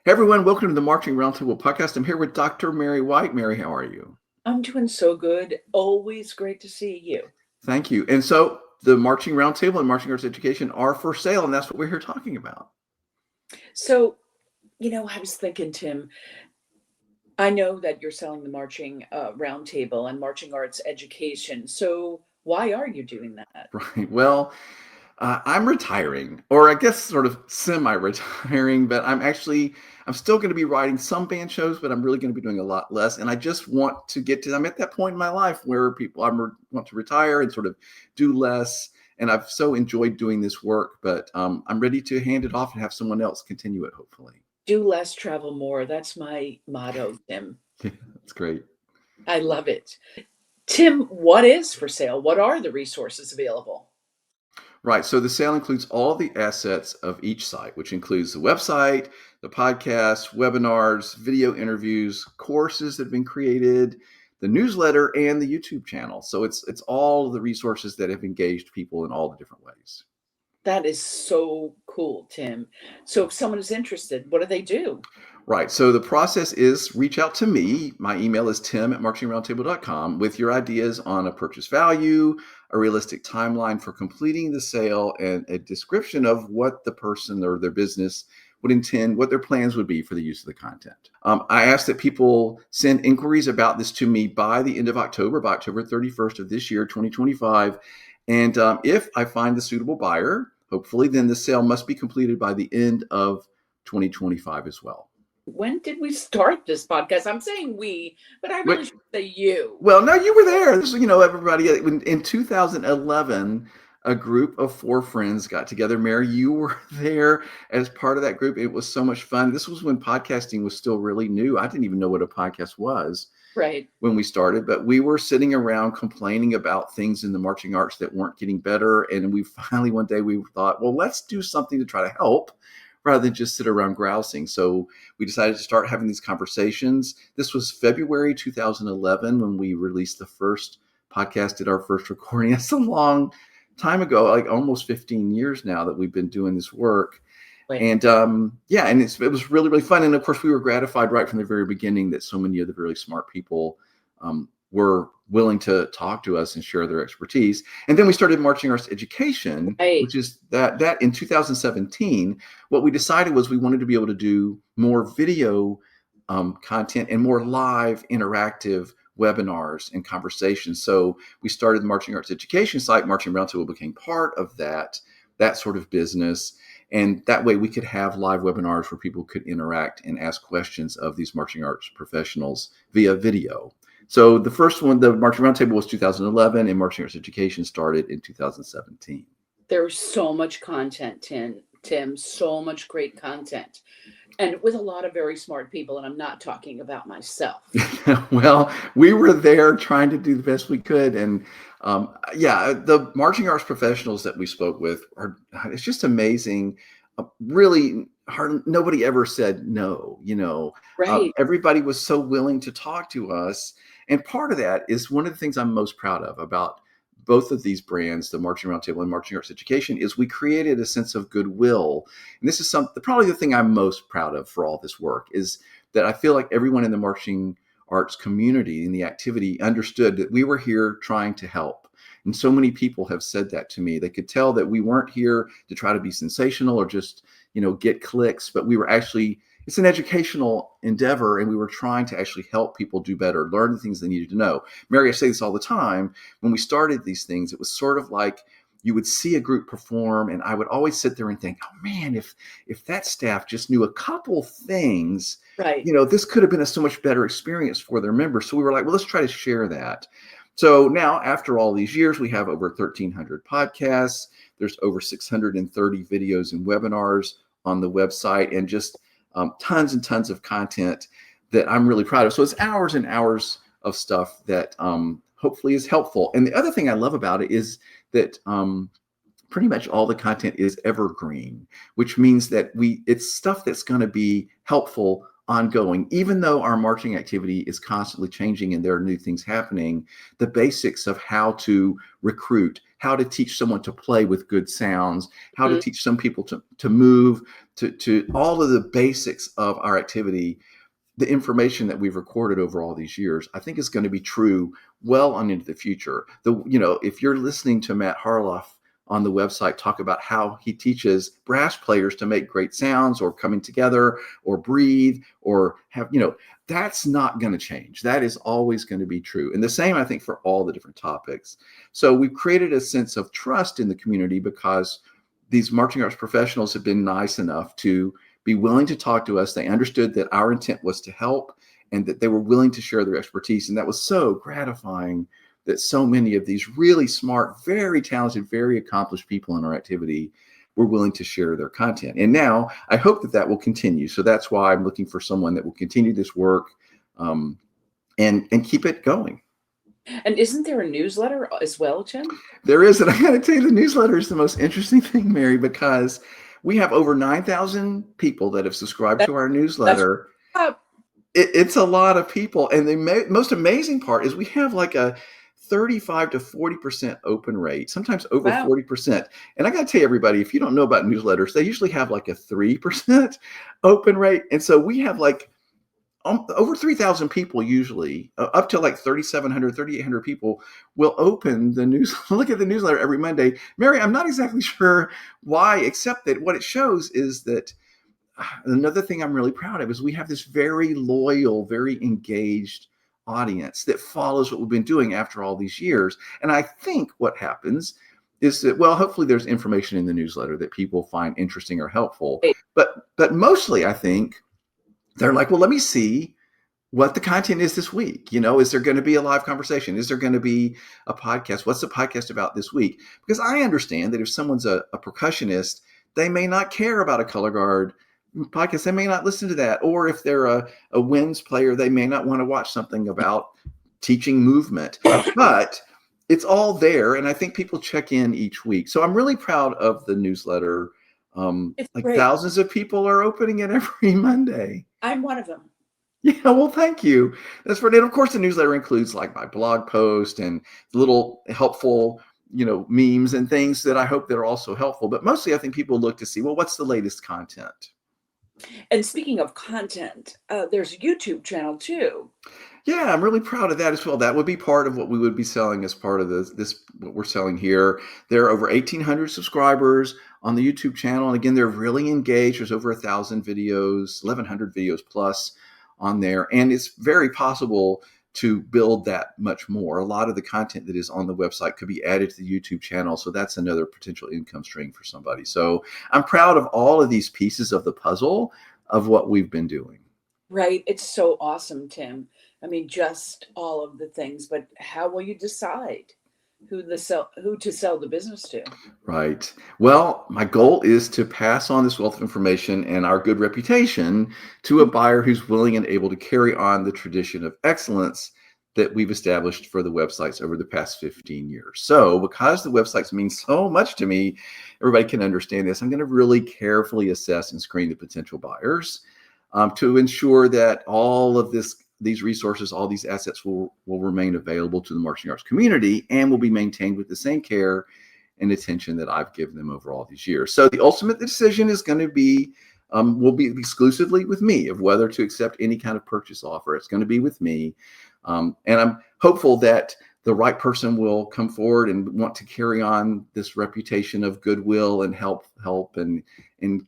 Hey everyone, welcome to the Marketing Roundtable podcast. I'm here with Dr. Mary White. Mary, how are you? I'm doing so good. Always great to see you. Thank you. And so the Marketing Roundtable and Marketing Arts Education are for sale, and that's what we're here talking about. So, I was thinking, Tim, I know that you're selling the marching roundtable and marching arts education. So, why are you doing that? Right. Well, I'm retiring, or I guess sort of semi-retiring, but I'm still going to be writing some band shows, but I'm really going to be doing a lot less. And I just want to I'm at that point in my life where want to retire and sort of do less. And I've so enjoyed doing this work, but I'm ready to hand it off and have someone else continue it, hopefully. Do less, travel more. That's my motto, Tim. Yeah, that's great. I love it. Tim, what is for sale? What are the resources available? Right. So the sale includes all the assets of each site, which includes the website, the podcasts, webinars, video interviews, courses that have been created, the newsletter, and the YouTube channel. So it's all of the resources that have engaged people in all the different ways. That is so cool, Tim. So, if someone is interested, what do they do? Right. So the process is reach out to me. My email is tim@marketingroundtable.com with your ideas on a purchase value, a realistic timeline for completing the sale, and a description of what the person or their business would intend, what their plans would be for the use of the content. I ask that people send inquiries about this to me by the end of October, by October 31st of this year, 2025. And if I find the suitable buyer, hopefully, then the sale must be completed by the end of 2025 as well. When did we start this podcast? I'm saying we, but I really should say you. Well, no, you were there. This, everybody in 2011, a group of 4 friends got together. Mary, you were there as part of that group. It was so much fun. This was when podcasting was still really new. I didn't even know what a podcast was Right. when we started, but we were sitting around complaining about things in the marching arts that weren't getting better. And we finally, one day we thought, well, let's do something to try to help rather than just sit around grousing. So we decided to start having these conversations. This was February 2011 when we released the first podcast, did our first recording. That's a long time ago, like almost 15 years now that we've been doing this work. Right. And and it was really, really fun. And of course, we were gratified right from the very beginning that so many of the really smart people were willing to talk to us and share their expertise. And then we started Marching Arts Education, Right. which is that in 2017, what we decided was we wanted to be able to do more video content and more live interactive webinars and conversations. So we started the Marching Arts Education site. Marching Roundtable became part of that sort of business. And that way we could have live webinars where people could interact and ask questions of these marching arts professionals via video. So the first one, the Marching Roundtable, was 2011, and Marching Arts Education started in 2017. There's so much content, Tim, so much great content. And with a lot of very smart people, and I'm not talking about myself. Well, we were there trying to do the best we could. And the marching arts professionals that we spoke with it's just amazing. Really hard. Nobody ever said no, Right. Everybody was so willing to talk to us. And part of that is one of the things I'm most proud of about both of these brands, the Marching Roundtable and Marching Arts Education, is we created a sense of goodwill. And this is probably the thing I'm most proud of for all this work is that I feel like everyone in the marching arts community and the activity understood that we were here trying to help. And so many people have said that to me. They could tell that we weren't here to try to be sensational or just, get clicks, but we were actually, it's an educational endeavor, and we were trying to actually help people do better, learn the things they needed to know. Mary, I say this all the time. When we started these things, it was sort of like you would see a group perform, and I would always sit there and think, oh man, if that staff just knew a couple things, Right. This could have been a so much better experience for their members. So we were like, well, let's try to share that. So now, after all these years, we have over 1,300 podcasts. There's over 630 videos and webinars on the website, and just tons and tons of content that I'm really proud of. So it's hours and hours of stuff that hopefully is helpful. And the other thing I love about it is that pretty much all the content is evergreen, which means that it's stuff that's going to be helpful ongoing. Even though our marching activity is constantly changing and there are new things happening, the basics of how to recruit, how to teach someone to play with good sounds, how to Mhm. teach some people to move, to all of the basics of our activity. The information that we've recorded over all these years, I think is going to be true well on into the future. If you're listening to Matt Harloff on the website talk about how he teaches brass players to make great sounds or coming together or breathe or have, that's not going to change. That is always going to be true. And the same, I think, for all the different topics. So we've created a sense of trust in the community because these marching arts professionals have been nice enough to be willing to talk to us. They understood that our intent was to help and that they were willing to share their expertise. And that was so gratifying that so many of these really smart, very talented, very accomplished people in our activity were willing to share their content. And now I hope that that will continue. So that's why I'm looking for someone that will continue this work and keep it going. And isn't there a newsletter as well, Tim? There is, and I got to tell you, the newsletter is the most interesting thing, Mary, because we have over 9,000 people that have subscribed That, to our that's newsletter. up. It's a lot of people, and the most amazing part is we have like a 35 to 40% open rate, sometimes over Wow. 40%. And I got to tell you, everybody, if you don't know about newsletters, they usually have like a 3% open rate, and so we have like over 3,000 people usually, up to like 3,700, 3,800 people will open the news, look at the newsletter every Monday. Mary, I'm not exactly sure why, except that what it shows is that another thing I'm really proud of is we have this very loyal, very engaged audience that follows what we've been doing after all these years. And I think what happens is that, well, hopefully there's information in the newsletter that people find interesting or helpful. Great. But mostly I think they're like, well, let me see what the content is this week. Is there going to be a live conversation? Is there going to be a podcast? What's the podcast about this week? Because I understand that if someone's a percussionist, they may not care about a color guard podcast. They may not listen to that. Or if they're a winds player, they may not want to watch something about teaching movement. But it's all there. And I think people check in each week. So I'm really proud of the newsletter. It's Like great. thousands of people are opening it every Monday. I'm one of them. Yeah, well, thank you. That's for it. And of course, the newsletter includes like my blog post and little helpful, memes and things that I hope that are also helpful. But mostly, I think people look to see, well, what's the latest content? And speaking of content, there's a YouTube channel too. Yeah, I'm really proud of that as well. That would be part of what we would be selling as part of this what we're selling here. There are over 1,800 subscribers on the YouTube channel, and again, they're really engaged. There's over 1,000 videos, 1,100 videos plus on there, and it's very possible to build that much more. A lot of the content that is on the website could be added to the YouTube channel, so that's another potential income stream for somebody. So I'm proud of all of these pieces of the puzzle of what we've been doing. Right. It's so awesome, Tim. I mean, just all of the things, but how will you decide who to sell the business to? Right. Well, my goal is to pass on this wealth of information and our good reputation to a buyer who's willing and able to carry on the tradition of excellence that we've established for the websites over the past 15 years. So, because the websites mean so much to me, everybody can understand this. I'm going to really carefully assess and screen the potential buyers to ensure that all of these resources, all these assets will remain available to the marching arts community and will be maintained with the same care and attention that I've given them over all these years. So the ultimate decision is going to be, will be exclusively with me of whether to accept any kind of purchase offer. It's going to be with me. And I'm hopeful that the right person will come forward and want to carry on this reputation of goodwill and help and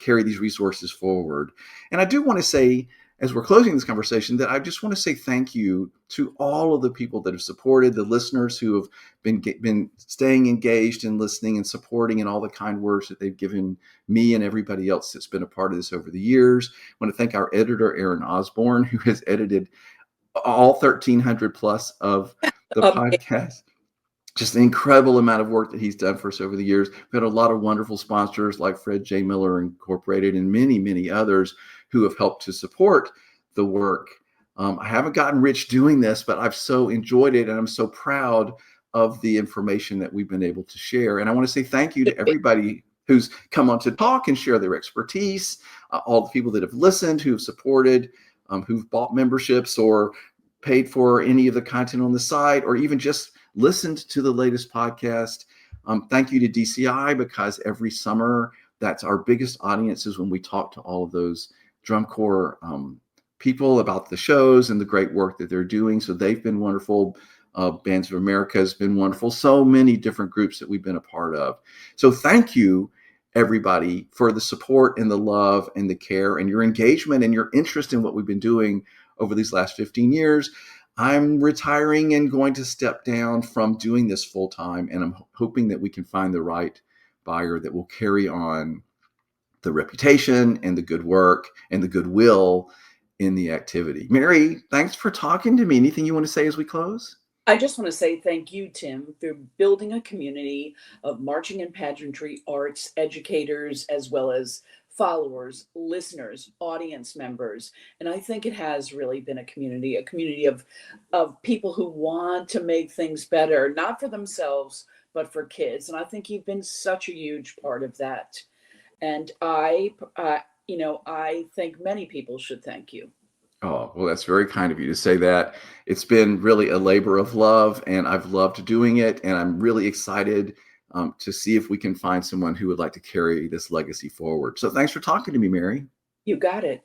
carry these resources forward. And I do want to say, as we're closing this conversation, that I just want to say thank you to all of the people that have supported, the listeners who have been staying engaged and listening and supporting, and all the kind words that they've given me and everybody else that's been a part of this over the years. I want to thank our editor, Aaron Osborne, who has edited all 1,300 plus of the Okay. podcast. Just an incredible amount of work that he's done for us over the years. We've had a lot of wonderful sponsors like Fred J. Miller Incorporated and many, many others who have helped to support the work. I haven't gotten rich doing this, but I've so enjoyed it, and I'm so proud of the information that we've been able to share. And I want to say thank you to everybody who's come on to talk and share their expertise, all the people that have listened, who have supported, who've bought memberships or paid for any of the content on the site, or even just listened to the latest podcast. Thank you to DCI, because every summer, that's our biggest audience, is when we talk to all of those drum corps people about the shows and the great work that they're doing. So they've been wonderful. Bands of America has been wonderful. So many different groups that we've been a part of. So thank you, everybody, for the support and the love and the care and your engagement and your interest in what we've been doing over these last 15 years. I'm retiring and going to step down from doing this full time, and I'm hoping that we can find the right buyer that will carry on the reputation and the good work and the goodwill in the activity. Mary, thanks for talking to me. Anything you want to say as we close? I just want to say thank you, Tim, for building a community of marching and pageantry arts educators, as well as followers, listeners, audience members. And I think it has really been a community of people who want to make things better, not for themselves, but for kids. And I think you've been such a huge part of that. And I think many people should thank you. Oh, well, that's very kind of you to say that. It's been really a labor of love, and I've loved doing it. And I'm really excited to see if we can find someone who would like to carry this legacy forward. So thanks for talking to me, Mary. You got it.